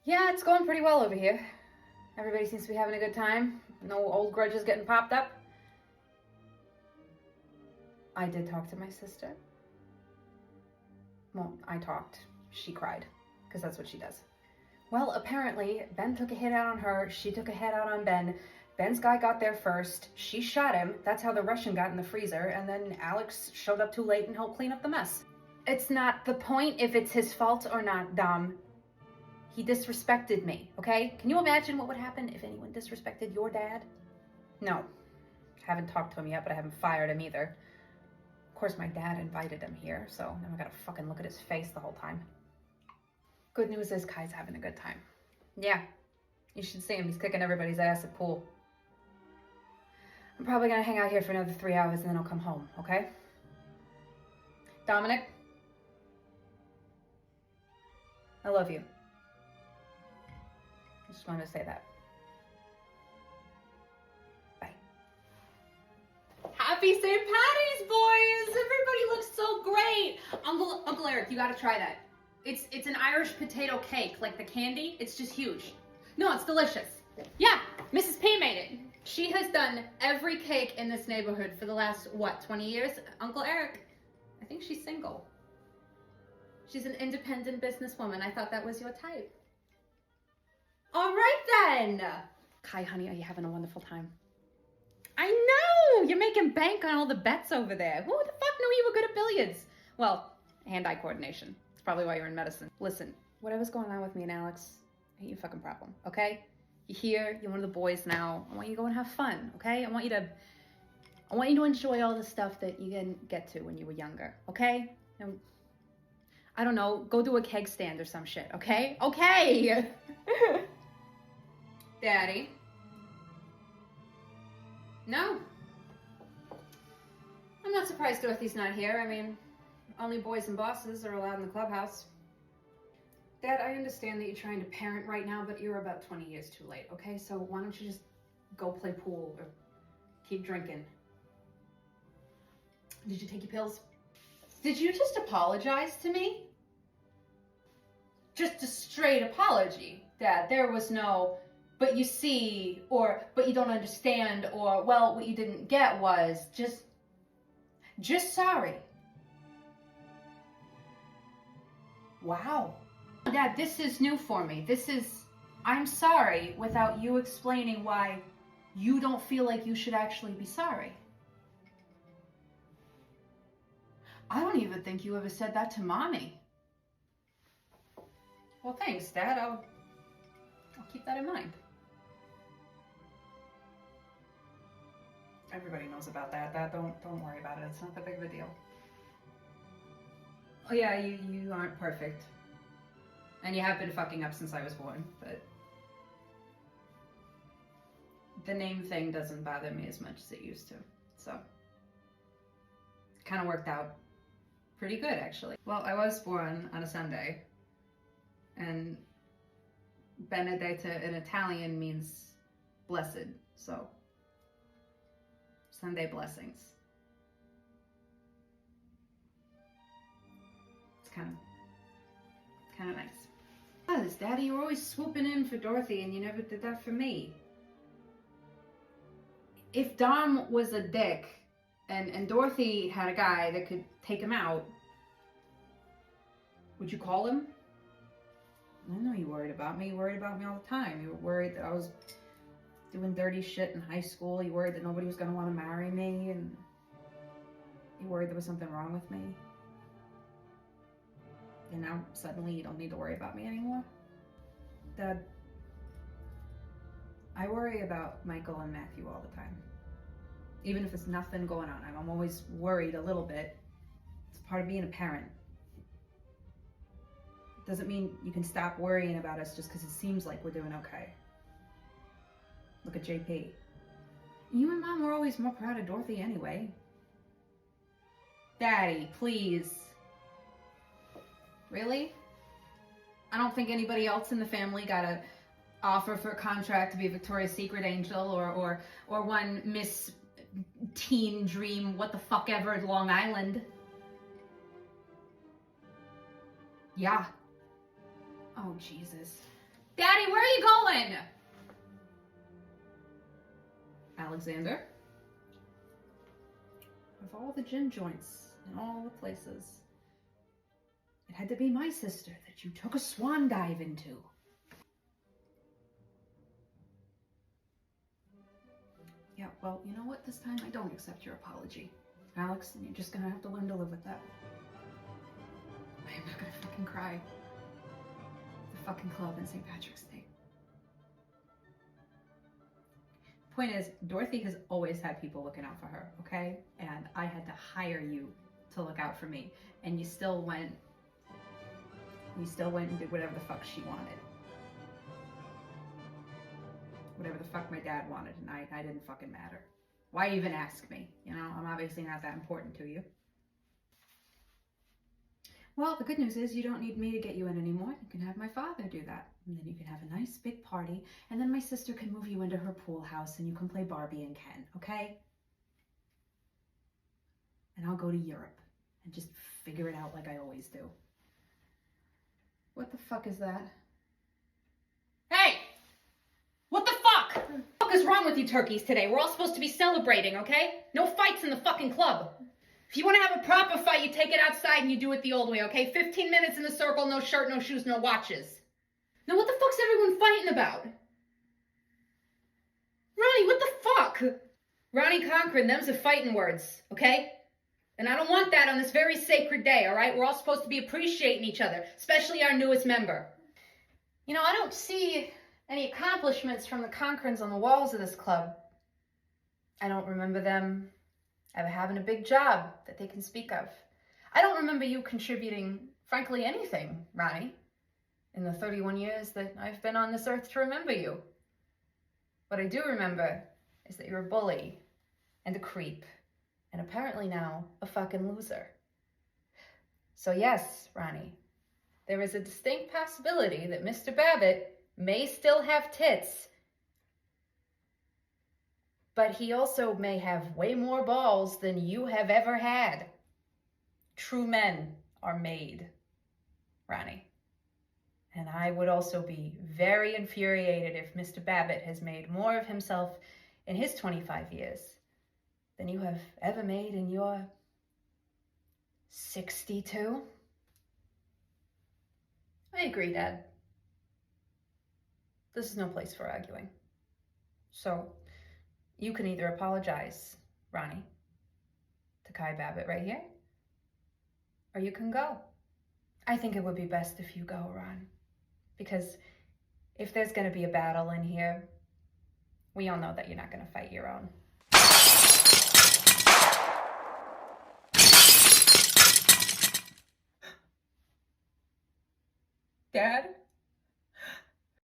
Yeah, it's going pretty well over here. Everybody seems to be having a good time. No old grudges getting popped up. I did talk to my sister. Well, I talked. She cried, because that's what she does. Well, apparently, Ben took a hit out on her, she took a hit out on Ben. Ben's guy got there first, she shot him, that's how the Russian got in the freezer, and then Alex showed up too late and helped clean up the mess. It's not the point if it's his fault or not, Dom. He disrespected me, okay? Can you imagine what would happen if anyone disrespected your dad? No, haven't talked to him yet, but I haven't fired him either. Of course, my dad invited him here, so now I gotta fucking look at his face the whole time. Good news is Kai's having a good time. Yeah, you should see him. He's kicking everybody's ass at pool. I'm probably gonna hang out here for another 3 hours and then I'll come home, okay? Dominic, I love you. I just wanted to say that. Bye. Happy St. Patty's, boys! Everybody looks so great. Uncle Eric, you gotta try that. It's an Irish potato cake, like the candy. It's just huge. No, it's delicious. Yeah, Mrs. P made it. She has done every cake in this neighborhood for the last, 20 years? Uncle Eric, I think she's single. She's an independent businesswoman. I thought that was your type. All right then. Kai, honey, are you having a wonderful time? I know! You're making bank on all the bets over there. Who the fuck knew you were good at billiards? Well, hand-eye coordination. It's probably why you're in medicine. Listen, whatever's going on with me and Alex, ain't your fucking problem, okay? You're here, you're one of the boys now. I want you to go and have fun, okay? I want you to enjoy all the stuff that you didn't get to when you were younger, okay? And, I don't know, go do a keg stand or some shit, okay? Okay! Daddy? No. I'm not surprised Dorothy's not here. I mean, only boys and bosses are allowed in the clubhouse. Dad, I understand that you're trying to parent right now, but you're about 20 years too late, okay? So why don't you just go play pool or keep drinking? Did you take your pills? Did you just apologize to me? Just a straight apology, Dad. There was no, but you see, or, but you don't understand, or, well, what you didn't get was just sorry. Wow. Dad, this is new for me. I'm sorry without you explaining why you don't feel like you should actually be sorry. I don't even think you ever said that to Mommy. Well, thanks, Dad. I'll keep that in mind. Everybody knows about that. Don't worry about it. It's not that big of a deal. Oh yeah, you aren't perfect. And you have been fucking up since I was born, but the name thing doesn't bother me as much as it used to. So it kind of worked out pretty good, actually. Well, I was born on a Sunday, and Benedetta in Italian means blessed, so Sunday blessings. It's kind of nice. Because, Daddy, you were always swooping in for Dorothy and you never did that for me. If Dom was a dick and Dorothy had a guy that could take him out, would you call him? I know you worried about me. You worried about me all the time. You were worried that I was doing dirty shit in high school. You worried that nobody was going to want to marry me, and you worried there was something wrong with me. And now suddenly you don't need to worry about me anymore? Dad, I worry about Michael and Matthew all the time. Even if there's nothing going on, I'm always worried a little bit. It's part of being a parent. Doesn't mean you can stop worrying about us just because it seems like we're doing okay. Look at JP. You and Mom were always more proud of Dorothy anyway. Daddy, please. Really? I don't think anybody else in the family got a offer for a contract to be a Victoria's Secret angel or one Miss Teen Dream, what the fuck ever, at Long Island. Yeah. Oh, Jesus. Daddy, where are you going? Alexander? Of all the gin joints and all the places, it had to be my sister that you took a swan dive into. Yeah, well, you know what? This time I don't accept your apology, Alex, and you're just gonna have to learn to live with that. I am not gonna fucking cry. The fucking club in St. Patrick's Day. Point is, Dorothy has always had people looking out for her, okay? And I had to hire you to look out for me. And you still went and did whatever the fuck she wanted. Whatever the fuck my dad wanted, and I didn't fucking matter. Why even ask me? You know, I'm obviously not that important to you. Well, the good news is you don't need me to get you in anymore. You can have my father do that. And then you can have a nice big party, and then my sister can move you into her pool house and you can play Barbie and Ken, okay? And I'll go to Europe and just figure it out like I always do. What the fuck is that? Hey! What the fuck? What the fuck is wrong with you turkeys today? We're all supposed to be celebrating, okay? No fights in the fucking club. If you want to have a proper fight, you take it outside and you do it the old way, okay? 15 minutes in the circle, no shirt, no shoes, no watches. Now what the fuck's everyone fighting about? Ronnie, what the fuck? Ronnie Cochran, them's the fighting words, okay? And I don't want that on this very sacred day, all right? We're all supposed to be appreciating each other, especially our newest member. You know, I don't see any accomplishments from the Cochrans on the walls of this club. I don't remember them ever having a big job that they can speak of. I don't remember you contributing, frankly, anything, Ronnie, in the 31 years that I've been on this earth to remember you. What I do remember is that you're a bully and a creep, and apparently now a fucking loser. So yes, Ronnie, there is a distinct possibility that Mr. Babbitt may still have tits, but he also may have way more balls than you have ever had. True men are made, Ronnie. And I would also be very infuriated if Mr. Babbitt has made more of himself in his 25 years than you have ever made in your 62. I agree, Dad. This is no place for arguing. So you can either apologize, Ronnie, to Kai Babbitt right here, or you can go. I think it would be best if you go, Ron, because if there's going to be a battle in here, we all know that you're not going to fight your own. Dad?